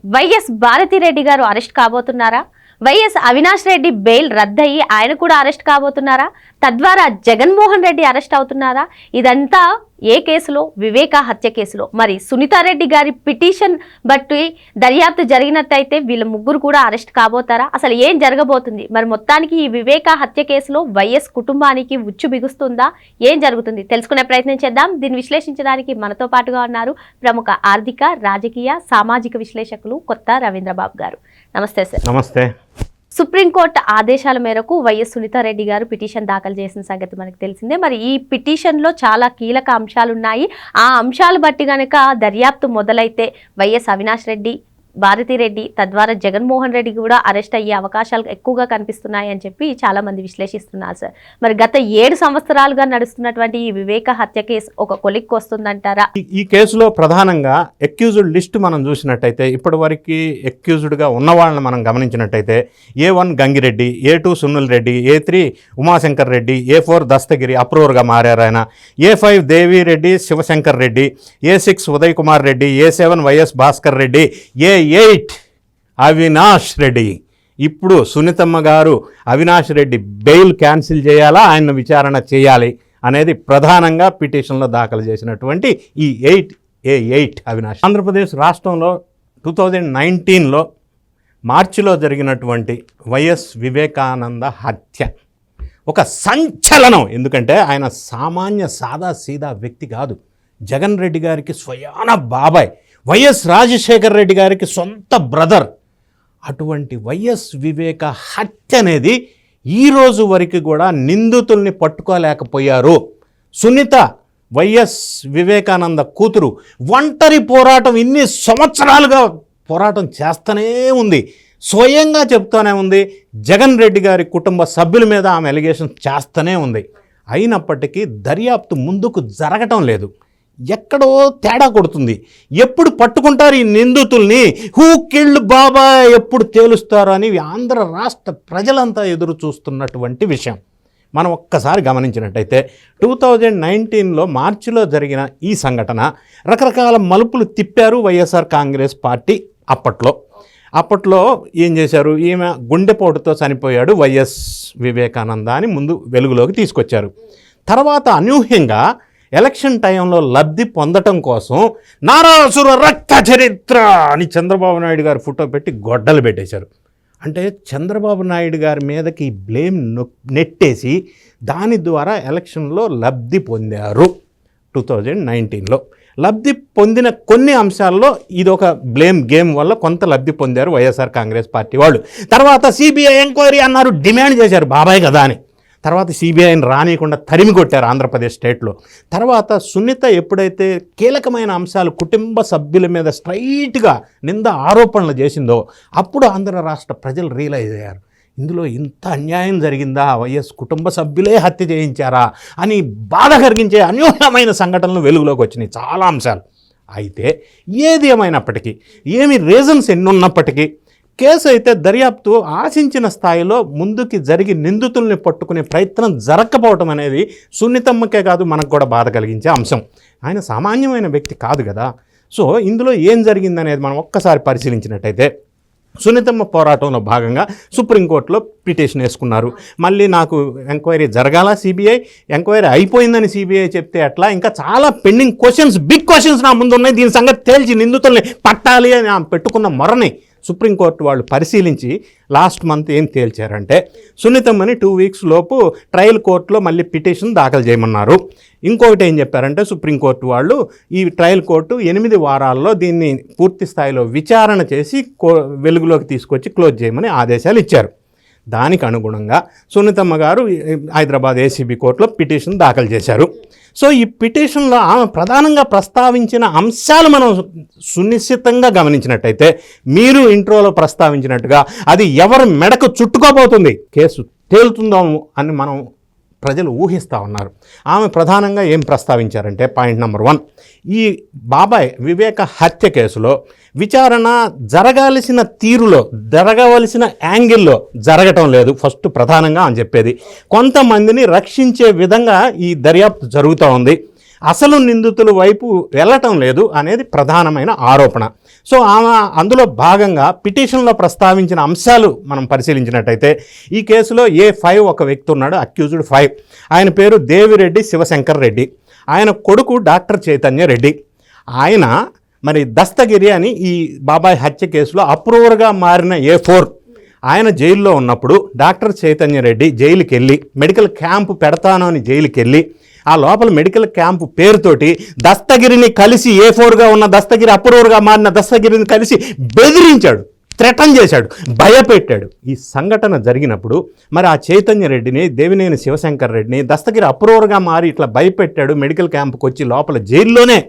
YS Bharathi Reddy గారు arrest కాబోతున్నారా? YS Avinash Reddy bail రద్దయి ఆయన కూడా అరెస్ట్ కాబోతున్నారా? తద్వారా జగన్మోహన్ రెడ్డి అరెస్ట్ అవుతున్నారా? ఇదంతా ఏ కేసులో? వివేక హత్య కేసులో. మరి సునీతారెడ్డి గారి పిటిషన్ బట్టి దర్యాప్తు జరిగినట్టయితే వీళ్ళ ముగ్గురు కూడా అరెస్ట్ కాబోతారా? అసలు ఏం జరగబోతుంది? మరి మొత్తానికి ఈ వివేక హత్య కేసులో వైఎస్ కుటుంబానికి ఉచ్చు బిగుస్తుందా? ఏం జరుగుతుంది తెలుసుకునే ప్రయత్నం చేద్దాం. దీన్ని విశ్లేషించడానికి మనతో పాటుగా ఉన్నారు ప్రముఖ ఆర్థిక, రాజకీయ, సామాజిక విశ్లేషకులు కొత్త రవీంద్రబాబు గారు. నమస్తే సార్. నమస్తే. సుప్రీంకోర్టు ఆదేశాల మేరకు వైఎస్ సునీతారెడ్డి గారు పిటిషన్ దాఖలు చేసిన సంగతి మనకు తెలిసిందే. మరి ఈ పిటిషన్లో చాలా కీలక అంశాలున్నాయి. ఆ అంశాలు బట్టి గనక దర్యాప్తు మొదలైతే వైఎస్ అవినాష్ రెడ్డి, భారతిరెడ్డి, తద్వారా జగన్మోహన్ రెడ్డి కూడా అరెస్ట్ అయ్యే అవకాశాలు ఎక్కువగా కనిపిస్తున్నాయి అని చెప్పి చాలా మంది విశ్లేషిస్తున్నారు సార్. మరి గత 7 సంవత్సరాలుగా నడుస్తున్నటువంటి ఈ వివేక హత్య కేసు ఒక కొలిక్కి వస్తుందంటారా? ఈ కేసులో ప్రధానంగా అక్యూజ్డ్ లిస్ట్ మనం చూసినట్టయితే ఇప్పటి వరకు అక్యూజ్డ్గా ఉన్న వాళ్ళని మనం గమనించినట్టయితే A1 Gangireddy, A2 Sunil Reddy, A3 Umashankar Reddy, A4 Dastagiri అప్రూవర్గా మారారు ఆయన, A5 Devireddy Shivashankar Reddy, A6 Uday Kumar Reddy, A7 YS Bhaskar Reddy, A8 Avinash Reddy. ఇప్పుడు సునీతమ్మ గారు అవినాష్ రెడ్డి బెయిల్ క్యాన్సిల్ చేయాలా, ఆయన విచారణ చేయాలి అనేది ప్రధానంగా పిటిషన్లో దాఖలు చేసినటువంటి ఈ A8 అవినాష్. ఆంధ్రప్రదేశ్ రాష్ట్రంలో 2019లో మార్చిలో జరిగినటువంటి వైఎస్ వివేకానంద హత్య ఒక సంచలనం. ఎందుకంటే ఆయన సామాన్య సాదా సీదా వ్యక్తి కాదు. జగన్ రెడ్డి గారికి స్వయాన బాబాయ్, వైఎస్ రాజశేఖర్ రెడ్డి గారికి సొంత బ్రదర్. అటువంటి వైఎస్ వివేక హత్య అనేది ఈరోజు వరకు కూడా నిందితుల్ని పట్టుకోలేకపోయారు. సునీత వైఎస్ వివేకానంద కూతురు ఒంటరి పోరాటం ఇన్ని సంవత్సరాలుగా పోరాటం చేస్తూనే ఉంది, స్వయంగా చెప్తూనే ఉంది. జగన్ రెడ్డి గారి కుటుంబ సభ్యుల మీద ఆమె ఎలిగేషన్ చేస్తూనే ఉంది. అయినప్పటికీ దర్యాప్తు ముందుకు జరగటం లేదు. ఎక్కడో తేడా కొడుతుంది. ఎప్పుడు పట్టుకుంటారు ఈ నిందితుల్ని? హూ కిల్డ్ బాబా ఎప్పుడు తేలుస్తారు అని ఆంధ్ర రాష్ట్ర ప్రజలంతా ఎదురు చూస్తున్నటువంటి విషయం మనం ఒక్కసారి గమనించినట్టయితే 2019లో మార్చిలో జరిగిన ఈ సంఘటన రకరకాల మలుపులు తిప్పారు వైఎస్ఆర్ కాంగ్రెస్ పార్టీ. అప్పట్లో ఏం చేశారు? ఈమె గుండెపోటుతో చనిపోయాడు వైఎస్ వివేకానంద అని ముందు వెలుగులోకి తీసుకొచ్చారు. తర్వాత అనూహ్యంగా ఎలక్షన్ టైంలో లబ్ధి పొందటం కోసం నారాసుర రక్త చరిత్ర అని చంద్రబాబు నాయుడు గారు ఫోటో పెట్టి గొడ్డలు పెట్టేశారు. అంటే చంద్రబాబు నాయుడు గారి మీదకి బ్లేమ్ నెట్టేసి దాని ద్వారా ఎలక్షన్లో లబ్ధి పొందారు. 2019లో లబ్ధి పొందిన కొన్ని అంశాల్లో ఇదొక బ్లేమ్ గేమ్ వల్ల కొంత లబ్ధి పొందారు వైఎస్ఆర్ కాంగ్రెస్ పార్టీ వాళ్ళు. తర్వాత సిబిఐ ఎంక్వైరీ అన్నారు, డిమాండ్ చేశారు బాబాయ్ కదా అని. తర్వాత సిబిఐని రానియకుండా తరిమి కొట్టారు ఆంధ్రప్రదేశ్ స్టేట్లో. తర్వాత సునీత ఎప్పుడైతే కీలకమైన అంశాలు కుటుంబ సభ్యుల మీద స్ట్రైట్గా నింద ఆరోపణలు చేసిందో అప్పుడు ఆంధ్ర రాష్ట్ర ప్రజలు రియలైజ్ అయ్యారు, ఇందులో ఇంత అన్యాయం జరిగిందా, వైఎస్ కుటుంబ సభ్యులే హత్య చేయించారా అని బాధ కలిగించే అన్యూన్యమైన సంఘటనలు వెలుగులోకి వచ్చినాయి, చాలా అంశాలు. అయితే ఏది ఏమైనప్పటికీ, ఏమి రీజన్స్ ఎన్నున్నప్పటికీ కేసు అయితే దర్యాప్తు ఆశించిన స్థాయిలో ముందుకి జరిగి నిందితుల్ని పట్టుకునే ప్రయత్నం జరగకపోవటం అనేది సున్నితమ్మకే కాదు మనకు కూడా బాధ కలిగించే అంశం. ఆయన సామాన్యమైన వ్యక్తి కాదు కదా. సో ఇందులో ఏం జరిగిందనేది మనం ఒక్కసారి పరిశీలించినట్టయితే, సునీతమ్మ పోరాటంలో భాగంగా సుప్రీంకోర్టులో పిటిషన్ వేసుకున్నారు. మళ్ళీ నాకు ఎంక్వైరీ జరగాల, సిబిఐ ఎంక్వైరీ అయిపోయిందని సిబిఐ చెప్తే ఎట్లా, ఇంకా చాలా పెండింగ్ క్వశ్చన్స్, బిగ్ క్వశ్చన్స్ నా ముందు ఉన్నాయి, దీని సంగతి తేల్చి నిందితుల్ని పట్టాలి అని ఆమె పెట్టుకున్న మొరని సుప్రీంకోర్టు వాళ్ళు పరిశీలించి లాస్ట్ మంత్ ఏం తేల్చారంటే, సునీతమ్మని 2 వీక్స్ లోపు ట్రయల్ కోర్టులో మళ్ళీ పిటిషన్ దాఖలు చేయమన్నారు. ఇంకొకటి ఏం చెప్పారంటే సుప్రీంకోర్టు వాళ్ళు, ఈ ట్రయల్ కోర్టు 8 వారాల్లో దీన్ని పూర్తి స్థాయిలో విచారణ చేసి వెలుగులోకి తీసుకొచ్చి క్లోజ్ చేయమని ఆదేశాలు ఇచ్చారు. దానికి అనుగుణంగా సునీతమ్మ గారు హైదరాబాద్ ఏసీబీ కోర్టులో పిటిషన్ దాఖలు చేశారు. సో ఈ పిటిషన్లో ఆమె ప్రధానంగా ప్రస్తావించిన అంశాలు మనం సునిశ్చితంగా గమనించినట్టయితే, మీరు ఇంట్రోలో ప్రస్తావించినట్టుగా అది ఎవరి మెడకు చుట్టుకోబోతుంది, కేసు తేలుతుందో అని మనం ప్రజలు ఊహిస్తూ ఉన్నారు. ఆమె ప్రధానంగా ఏం ప్రస్తావించారంటే, పాయింట్ నెంబర్ 1, ఈ బాబాయ్ వివేక హత్య కేసులో విచారణ జరగాల్సిన తీరులో, జరగవలసిన యాంగిల్లో జరగటం లేదు. ఫస్ట్ ప్రధానంగా అని చెప్పేది, కొంతమందిని రక్షించే విధంగా ఈ దర్యాప్తు జరుగుతూ ఉంది. అసలు నిందితుల వైపు వెళ్ళటం లేదు అనేది ప్రధానమైన ఆరోపణ. సో ఆమె అందులో భాగంగా పిటిషన్లో ప్రస్తావించిన అంశాలు మనం పరిశీలించినట్టయితే ఈ కేసులో A5 ఒక వ్యక్తి ఉన్నాడు, అక్యూజ్డ్ 5. ఆయన పేరు దేవిరెడ్డి శివశంకర్ రెడ్డి. ఆయన కొడుకు డాక్టర్ చైతన్య రెడ్డి. ఆయన మరి దస్తగిరి అని ఈ బాబాయ్ హత్య కేసులో అప్రూవర్గా మారిన A4. ఆయన జైల్లో ఉన్నప్పుడు డాక్టర్ చైతన్య రెడ్డి జైలుకి వెళ్ళి మెడికల్ క్యాంపు పెడతాను అని జైలుకి వెళ్ళి ఆ లోపల మెడికల్ క్యాంపు పేరుతోటి దస్తగిరిని కలిసి A4గా ఉన్న దస్తగిరి అప్రూవర్గా మారిన దస్తగిరిని కలిసి బెదిరించాడు, థ్రెటన్ చేశాడు, భయపెట్టాడు. ఈ సంఘటన జరిగినప్పుడు మరి ఆ చైతన్య రెడ్డిని, దేవినేని శివశంకర్ రెడ్డిని దస్తగిరి అప్రూవర్గా మారి ఇట్లా భయపెట్టాడు మెడికల్ క్యాంపుకి వచ్చి లోపల జైల్లోనే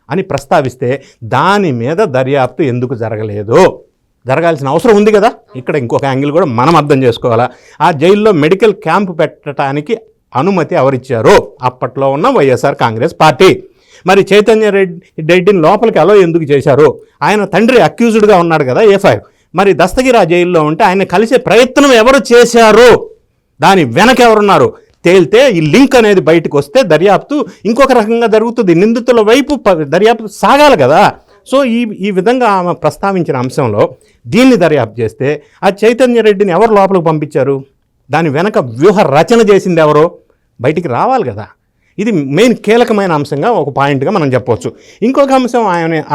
అని ప్రస్తావిస్తే దాని మీద దర్యాప్తు ఎందుకు జరగలేదు? జరగాల్సిన అవసరం ఉంది కదా. ఇక్కడ ఇంకొక యాంగిల్ కూడా మనం అర్థం చేసుకోవాలా. ఆ జైల్లో మెడికల్ క్యాంప్ పెట్టడానికి అనుమతి ఎవరిచ్చారో? అప్పట్లో ఉన్న వైఎస్ఆర్ కాంగ్రెస్ పార్టీ. మరి చైతన్య రెడ్డిని లోపలికి అలో ఎందుకు చేశారు? ఆయన తండ్రి అక్యూజ్డ్గా ఉన్నాడు కదా A5. మరి దస్తగిరి ఆ జైల్లో ఉంటే ఆయన కలిసే ప్రయత్నం ఎవరు చేశారు? దాని వెనక ఎవరున్నారు తేలితే ఈ లింక్ అనేది బయటకు వస్తే దర్యాప్తు ఇంకొక రకంగా జరుగుతుంది. నిందితుల వైపు దర్యాప్తు సాగాలి కదా. సో ఈ విధంగా ఆమె ప్రస్తావించిన అంశంలో దీన్ని దర్యాప్తు చేస్తే ఆ చైతన్య రెడ్డిని ఎవరు లోపలికి పంపించారు? దాని వెనక వ్యూహ రచన చేసింది ఎవరో బయటికి రావాలి కదా. ఇది మెయిన్ కీలకమైన అంశంగా ఒక పాయింట్గా మనం చెప్పవచ్చు. ఇంకొక అంశం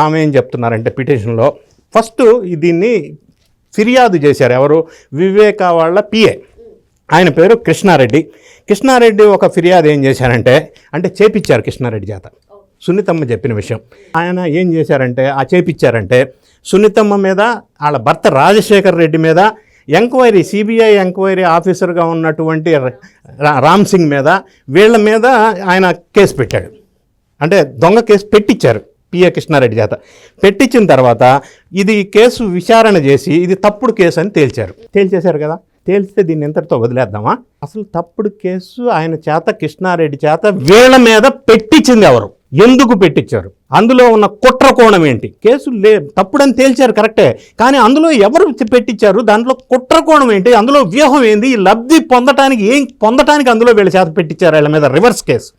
ఆమె ఏం చెప్తున్నారంటే పిటిషన్లో ఫస్ట్ దీన్ని ఫిర్యాదు చేశారు ఎవరు? వివేక వాళ్ళ PA. ఆయన పేరు కృష్ణారెడ్డి. కృష్ణారెడ్డి ఒక ఫిర్యాదు ఏం చేశారంటే చేపించారు కృష్ణారెడ్డి చేత. సునీతమ్మ చెప్పిన విషయం ఆయన ఏం చేశారంటే చేపించారంటే సునీతమ్మ మీద, వాళ్ళ భర్త రాజశేఖర్ రెడ్డి మీద ఎంక్వైరీ, CBI ఎంక్వైరీ ఆఫీసర్గా ఉన్నటువంటి రామ్ సింగ్ మీద, వీళ్ళ మీద ఆయన కేసు పెట్టాడు. దొంగ కేసు పెట్టించారు PA కృష్ణారెడ్డి చేత. పెట్టించిన తర్వాత ఇది కేసు విచారణ చేసి ఇది తప్పుడు కేసు అని తేల్చేశారు కదా. తేల్చితే దీన్ని ఎంతటితో వదిలేద్దామా? అసలు తప్పుడు కేసు ఆయన చేత, కృష్ణారెడ్డి చేత వీళ్ళ మీద పెట్టించింది ఎవరు? ఎందుకు పెట్టించారు? అందులో ఉన్న కుట్ర కోణం ఏంటి? కేసు తప్పుడని తేల్చారు కరెక్టే, కానీ అందులో ఎవరు పెట్టించారు? దాంట్లో కుట్ర కోణం ఏంటి? అందులో వ్యూహం ఏంది? ఈ లబ్ధి పొందటానికి అందులో వీళ్ళ చేత పెట్టించారు వీళ్ళ మీద రివర్స్ కేసు.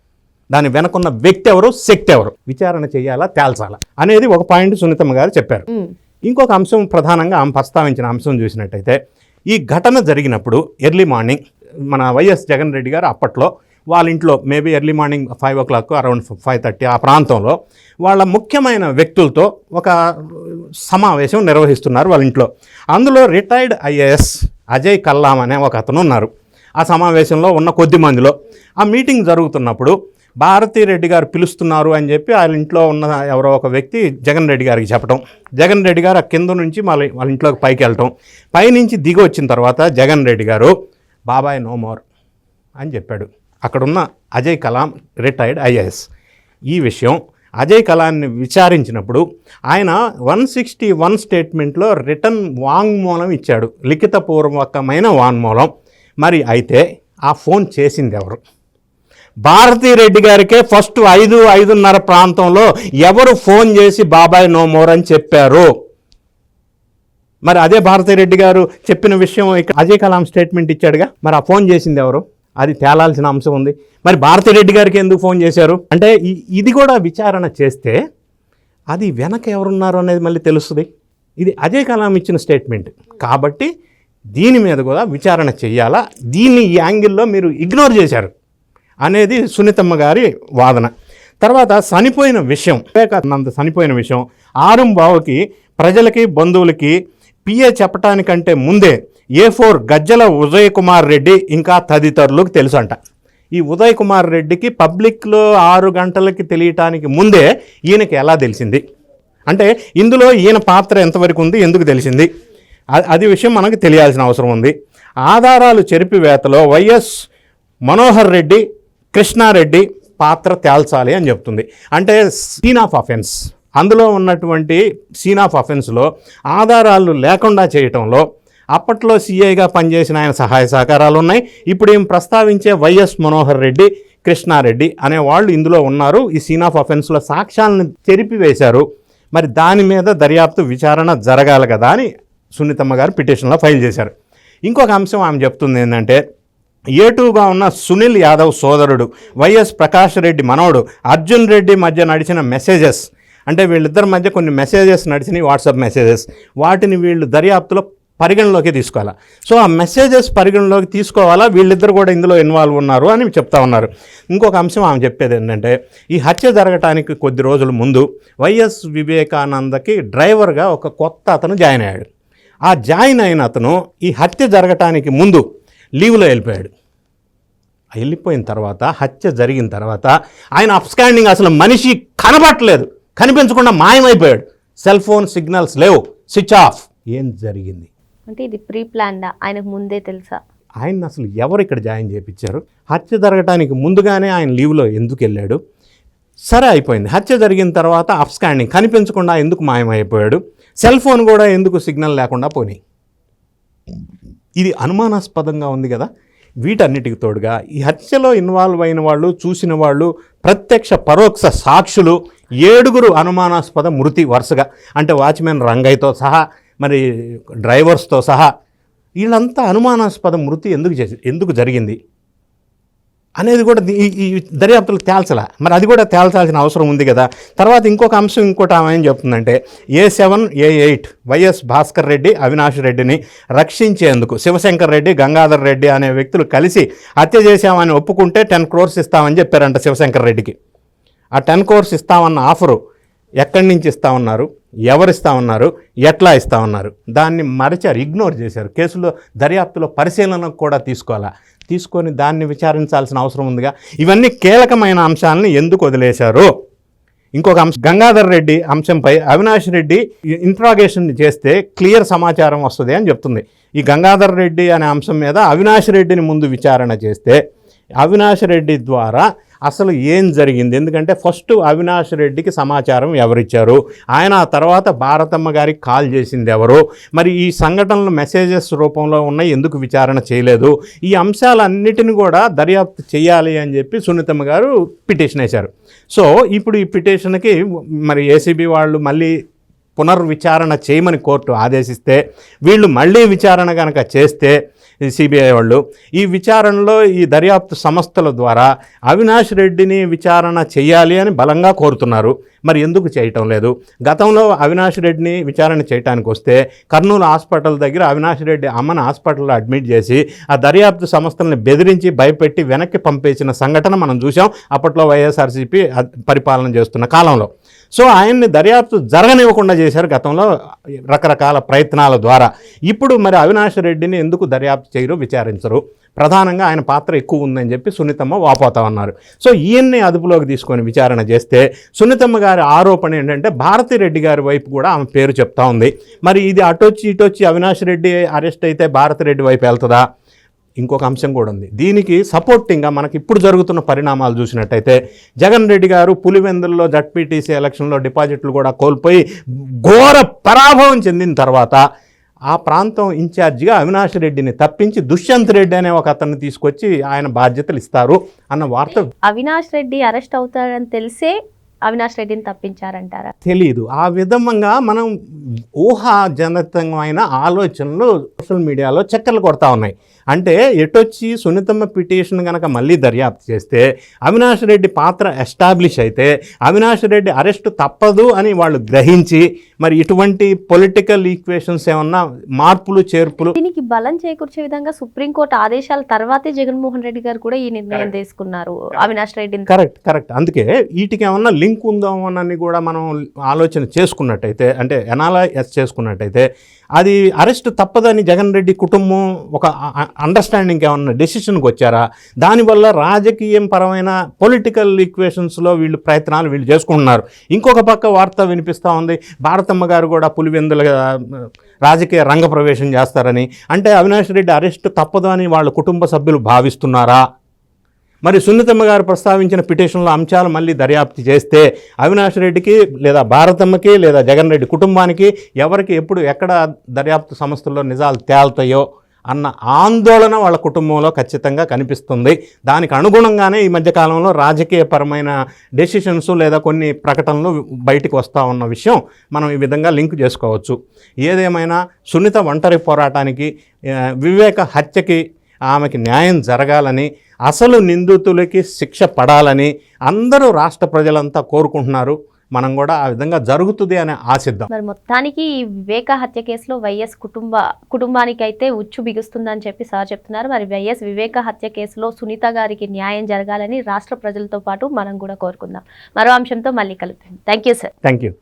దాని వెనకున్న వ్యక్తి ఎవరు, శక్తి ఎవరు, విచారణ చేయాలా, తేల్చాలా అనేది ఒక పాయింట్ సునీతమ్మ గారు చెప్పారు. ఇంకొక అంశం ప్రధానంగా ఆమె ప్రస్తావించిన అంశం చూసినట్టయితే ఈ ఘటన జరిగినప్పుడు ఎర్లీ మార్నింగ్ మన వైఎస్ జగన్ రెడ్డి గారు అప్పట్లో వాళ్ళ ఇంట్లో maybe early morning 5 o'clock around 5:30 ఆ ప్రాంతంలో వాళ్ళ ముఖ్యమైన వ్యక్తులతో ఒక సమావేశం నిర్వహిస్తున్నారు వాళ్ళ ఇంట్లో. అందులో రిటైర్డ్ IAS అజయ్ కల్లాం అనే ఒక అతను ఉన్నారు. ఆ సమావేశంలో ఉన్న కొద్ది మందిలో ఆ మీటింగ్ జరుగుతున్నప్పుడు భారతిరెడ్డి గారు పిలుస్తున్నారు అని చెప్పి వాళ్ళ ఇంట్లో ఉన్న ఎవరో ఒక వ్యక్తి జగన్ రెడ్డి గారికి చెప్పడం, జగన్ రెడ్డి గారు ఆ కింద నుంచి వాళ్ళ ఇంట్లోకి పైకి వెళ్ళటం, పైనుంచి దిగి వచ్చిన తర్వాత జగన్ రెడ్డి గారు బాబాయ్ నో మోర్ అని చెప్పాడు. అక్కడున్న అజయ్ కలాం రిటైర్డ్ IAS. ఈ విషయం అజయ్ కలాంని విచారించినప్పుడు ఆయన 161 స్టేట్మెంట్లో రిటర్న్ వాంగ్మూలం ఇచ్చాడు, లిఖితపూర్వకమైన వాంగ్మూలం. మరి అయితే ఆ ఫోన్ చేసింది ఎవరు? భారతిరెడ్డి గారికే ఫస్ట్ 5-5:30 ప్రాంతంలో ఎవరు ఫోన్ చేసి బాబాయ్ నో మోర్ అని చెప్పారు? మరి అదే భారతిరెడ్డి గారు చెప్పిన విషయం ఇక్కడ అజయ్ కలాం స్టేట్మెంట్ ఇచ్చాడుగా. మరి ఆ ఫోన్ చేసింది ఎవరు? అది తేలాల్సిన అంశం ఉంది. మరి భారతిరెడ్డి గారికి ఎందుకు ఫోన్ చేశారు ఇది కూడా విచారణ చేస్తే అది వెనక ఎవరున్నారు అనేది మళ్ళీ తెలుస్తుంది. ఇది అజయ్ కలాం ఇచ్చిన స్టేట్మెంట్ కాబట్టి దీని మీద కూడా విచారణ చేయాలా, దీన్ని ఈ యాంగిల్లో మీరు ఇగ్నోర్ చేశారు అనేది సునీతమ్మ గారి వాదన. తర్వాత చనిపోయిన విషయం, వివేకానంద చనిపోయిన విషయం ఆరుంబావుకి ప్రజలకి బంధువులకి PA చెప్పటానికంటే ముందే A4 గజ్జల ఉదయ్ కుమార్ రెడ్డి ఇంకా తదితరులకు తెలుసు అంట. ఈ ఉదయ్ కుమార్ రెడ్డికి పబ్లిక్లో 6 గంటలకి తెలియటానికి ముందే ఈయనకి ఎలా తెలిసింది? ఇందులో ఈయన పాత్ర ఎంతవరకు ఉంది, ఎందుకు తెలిసింది? అది విషయం మనకు తెలియాల్సిన అవసరం ఉంది. ఆధారాలు చెరిపివేతలో వైఎస్ మనోహర్ రెడ్డి, కృష్ణారెడ్డి పాత్ర తేల్చాలి అని చెప్తుంది. సీన్ ఆఫ్ అఫెన్స్, అందులో ఉన్నటువంటి సీన్ ఆఫ్ అఫెన్స్లో ఆధారాలు లేకుండా చేయటంలో అప్పట్లో CIగా పనిచేసిన ఆయన సహాయ సహకారాలు ఉన్నాయి. ఇప్పుడు ఏం ప్రస్తావించే వైఎస్ మనోహర్ రెడ్డి, కృష్ణారెడ్డి అనే వాళ్ళు ఇందులో ఉన్నారు. ఈ సీన్ ఆఫ్ అఫెన్స్లో సాక్ష్యాలను చెరిపివేశారు. మరి దాని మీద దర్యాప్తు విచారణ జరగాలి కదా అని సునీతమ్మ గారు పిటిషన్లో ఫైల్ చేశారు. ఇంకొక అంశం ఆమె చెప్తుంది ఏంటంటే A2గా ఉన్న సునీల్ యాదవ్ సోదరుడు, వైఎస్ ప్రకాష్ రెడ్డి మనవడు అర్జున్ రెడ్డి మధ్య నడిచిన మెసేజెస్, అంటే వీళ్ళిద్దరి మధ్య కొన్ని మెసేజెస్ నడిచినాయి, వాట్సాప్ మెసేజెస్, వాటిని వీళ్ళు దర్యాప్తులో పరిగణలోకి తీసుకోవాలా. సో ఆ మెసేజెస్ పరిగణలోకి తీసుకోవాలా, వీళ్ళిద్దరు కూడా ఇందులో ఇన్వాల్వ్ ఉన్నారు అని చెప్తా ఉన్నారు. ఇంకొక అంశం ఆమె చెప్పేది ఏంటంటే, ఈ హత్య జరగటానికి కొద్ది రోజుల ముందు వైఎస్ వివేకానందకి డ్రైవర్గా ఒక కొత్త అతను జాయిన్ అయ్యాడు. ఆ జాయిన్ అయిన అతను ఈ హత్య జరగటానికి ముందు లీవ్లో వెళ్ళిపోయాడు. వెళ్ళిపోయిన తర్వాత, హత్య జరిగిన తర్వాత ఆయన అప్స్కాండింగ్, అసలు మనిషి కనబట్టలేదు, కనిపించకుండా మాయమైపోయాడు. సెల్ ఫోన్ సిగ్నల్స్ లేవు, స్విచ్ ఆఫ్. ఏం జరిగింది అంటే ఇది ప్రీ ప్లాన్డా, ఆయనకు ముందే తెలుసా? ఆయన అసలు ఎవరు ఇక్కడ జాయిన్ చేయించారు? హత్య జరగటానికి ముందుగానే ఆయన లీవ్లో ఎందుకు వెళ్ళాడు? సరే అయిపోయింది. హత్య జరిగిన తర్వాత అప్స్కాండింగ్, కనిపించకుండా ఎందుకు మాయమైపోయాడు? సెల్ ఫోన్ కూడా ఎందుకు సిగ్నల్ లేకుండా పోనీ? ఇది అనుమానాస్పదంగా ఉంది కదా. వీటన్నిటికి తోడుగా ఈ హత్యలో ఇన్వాల్వ్ అయిన వాళ్ళు, చూసిన వాళ్ళు, ప్రత్యక్ష పరోక్ష సాక్షులు 7 అనుమానాస్పద మృతి వరుసగా, అంటే వాచ్మెన్ రంగయ్యతో సహా, మరి డ్రైవర్స్తో సహా వీళ్ళంతా అనుమానాస్పద మృతి ఎందుకు జరిగింది అనేది కూడా ఈ దర్యాప్తులు తేల్చలా. మరి అది కూడా తేల్చాల్సిన అవసరం ఉంది కదా. తర్వాత ఇంకొక అంశం, ఇంకోటి ఆమె ఏం చెప్తుందంటే, A7, A8 YS Bhaskar Reddy, Avinash రెడ్డిని రక్షించేందుకు శివశంకర్ రెడ్డి, గంగాధర్ రెడ్డి అనే వ్యక్తులు కలిసి హత్య చేశామని ఒప్పుకుంటే 10 crores ఇస్తామని చెప్పారంట శివశంకర్ రెడ్డికి. ఆ 10 crores ఇస్తామన్న ఆఫరు ఎక్కడి నుంచి ఇస్తామన్నారు, ఎవరు ఇస్తామన్నారు, ఎట్లా ఇస్తామన్నారు, దాన్ని మరచారు, ఇగ్నోర్ చేశారు. కేసులో దర్యాప్తులో పరిశీలనకు కూడా తీసుకొని దాన్ని విచారించాల్సిన అవసరం ఉందిగా. ఇవన్నీ కీలకమైన అంశాలను ఎందుకు వదిలేశారు? ఇంకొక అంశం, గంగాధర్ రెడ్డి అంశంపై అవినాష్ రెడ్డి ఇంట్రాగేషన్ చేస్తే క్లియర్ సమాచారం వస్తుంది అని చెప్తుంది. ఈ గంగాధర్ రెడ్డి అనే అంశం మీద అవినాష్ రెడ్డిని ముందు విచారణ చేస్తే అవినాష్ రెడ్డి ద్వారా అసలు ఏం జరిగింది, ఎందుకంటే ఫస్ట్ అవినాష్ రెడ్డికి సమాచారం ఎవరిచ్చారు, ఆయన ఆ తర్వాత భారతమ్మ గారికి కాల్ చేసింది ఎవరు, మరి ఈ సంఘటనలు మెసేజెస్ రూపంలో ఉన్నాయి, ఎందుకు విచారణ చేయలేదు, ఈ అంశాలన్నిటిని కూడా దర్యాప్తు చేయాలి అని చెప్పి సునీతమ్మ గారు పిటిషన్ వేశారు. సో ఇప్పుడు ఈ పిటిషన్కి మరి ఏసీబీ వాళ్ళు మళ్ళీ పునర్విచారణ చేయమని కోర్టు ఆదేశిస్తే, వీళ్ళు మళ్ళీ విచారణ కనుక చేస్తే సిబిఐ వాళ్ళు ఈ విచారణలో ఈ దర్యాప్తు సంస్థల ద్వారా అవినాష్ రెడ్డిని విచారణ చేయాలి అని బలంగా కోరుతున్నారు. మరి ఎందుకు చేయటం లేదు? గతంలో అవినాష్ రెడ్డిని విచారణ చేయడానికి వస్తే కర్నూలు హాస్పిటల్ దగ్గర అవినాష్ రెడ్డి అమ్మని హాస్పిటల్లో అడ్మిట్ చేసి ఆ దర్యాప్తు సంస్థలను బెదిరించి భయపెట్టి వెనక్కి పంపేసిన సంఘటన మనం చూసాం అప్పట్లో వైఎస్ఆర్సీపీ పరిపాలన చేస్తున్న కాలంలో. సో ఆయన్ని దర్యాప్తు జరగనివ్వకుండా చేశారు గతంలో రకరకాల ప్రయత్నాల ద్వారా. ఇప్పుడు మరి అవినాష్ రెడ్డిని ఎందుకు దర్యాప్తు చేయరు, విచారించరు? ప్రధానంగా ఆయన పాత్ర ఎక్కువ ఉందని చెప్పి సునీతమ్మ వాపోతా ఉన్నారు. సో ఈయన్ని అదుపులోకి తీసుకొని విచారణ చేస్తే సునీతమ్మ గారి ఆరోపణ ఏంటంటే భారతిరెడ్డి గారి వైపు కూడా ఆమె పేరు చెప్తా ఉంది. మరి ఇది అటొచ్చి ఇటొచ్చి అవినాష్ రెడ్డి అరెస్ట్ అయితే భారతిరెడ్డి వైపు వెళ్తుందా? ఇంకొక అంశం కూడా ఉంది. దీనికి సపోర్టింగ్గా మనకి ఇప్పుడు జరుగుతున్న పరిణామాలు చూసినట్టయితే జగన్ రెడ్డి గారు పులివెందుల్లో జడ్పీటీసీ ఎలక్షన్లో డిపాజిట్లు కూడా కోల్పోయి ఘోర పరాభవం చెందిన తర్వాత ఆ ప్రాంతం ఇన్ఛార్జిగా అవినాష్ రెడ్డిని తప్పించి దుష్యంత్ రెడ్డి అనే ఒక అతన్ని తీసుకొచ్చి ఆయన బాధ్యతలు ఇస్తారు అన్న వార్త. అవినాష్ రెడ్డి అరెస్ట్ అవుతాడని తెలిసే అవినాష్ రెడ్డిని తప్పించారంటారా? తెలియదు. ఆ విధంగా మనం ఊహాజనితమైన ఆలోచనలు సోషల్ మీడియాలో చక్కర్లు కొడతా ఉన్నాయి. అంటే ఎటొచ్చి సునీతమ్మ పిటిషన్ కనుక మళ్ళీ దర్యాప్తు చేస్తే అవినాష్ రెడ్డి పాత్ర ఎస్టాబ్లిష్ అయితే అవినాష్ రెడ్డి అరెస్టు తప్పదు అని వాళ్ళు గ్రహించి మరి ఇటువంటి పొలిటికల్ ఈక్వేషన్స్ ఏమన్నా మార్పులు చేర్పులు దీనికి బలం చేకూర్చే విధంగా సుప్రీంకోర్టు ఆదేశాల తర్వాతే జగన్మోహన్ రెడ్డి గారు కూడా ఈ నిర్ణయం తీసుకున్నారు అవినాష్ రెడ్డిని. కరెక్ట్. అందుకే వీటికి ఏమన్నా లింక్ ఉందో అని కూడా మనం ఆలోచన చేసుకున్నట్టయితే, అంటే ఎనాలైజ్ చేసుకున్నట్టయితే అది అరెస్ట్ తప్పదని జగన్ రెడ్డి కుటుంబం ఒక అండర్స్టాండింగ్ ఏమన్నా డెసిషన్కి వచ్చారా? దానివల్ల రాజకీయం పరమైన పొలిటికల్ ఈక్వేషన్స్లో వీళ్ళు చేసుకుంటున్నారు. ఇంకొక పక్క వార్త వినిపిస్తూ ఉంది, భారతమ్మ గారు కూడా పులివెందుల రాజకీయ రంగ ప్రవేశం చేస్తారని. అంటే అవినాష్ రెడ్డి అరెస్ట్ తప్పదు అని వాళ్ళ కుటుంబ సభ్యులు భావిస్తున్నారా? మరి సునీతమ్మ గారు ప్రస్తావించిన పిటిషన్లో అంశాలు మళ్ళీ దర్యాప్తు చేస్తే అవినాష్ రెడ్డికి లేదా భారతమ్మకి లేదా జగన్ రెడ్డి కుటుంబానికి ఎవరికి ఎప్పుడు ఎక్కడ దర్యాప్తు సంస్థల్లో నిజాలు తేలుతాయో అన్న ఆందోళన వాళ్ళ కుటుంబంలో ఖచ్చితంగా కనిపిస్తుంది. దానికి అనుగుణంగానే ఈ మధ్యకాలంలో రాజకీయపరమైన డెసిషన్స్ లేదా కొన్ని ప్రకటనలు బయటికి వస్తూ ఉన్న విషయం మనం ఈ విధంగా లింక్ చేసుకోవచ్చు. ఏదేమైనా సునీత ఒంటరి పోరాటానికి, వివేక హత్యకి ఆమెకి న్యాయం జరగాలని, అసలు నిందితులకి శిక్ష పడాలని అందరూ రాష్ట్ర ప్రజలంతా కోరుకుంటున్నారు. మనం కూడా ఆ విధంగా జరుగుతుంది అని ఆశిద్దాం. మరి మొత్తానికి ఈ వివేక హత్య కేసులో వైఎస్ కుటుంబానికి అయితే ఉచ్చు బిగుస్తుందని చెప్పి సార్ చెప్తున్నారు. మరి వైఎస్ వివేక హత్య కేసులో సునీత గారికి న్యాయం జరగాలని రాష్ట్ర ప్రజలతో పాటు మనం కూడా కోరుకుందాం. మరో అంశంతో మళ్ళీ కలుద్దాం. Thank you sir. Thank you.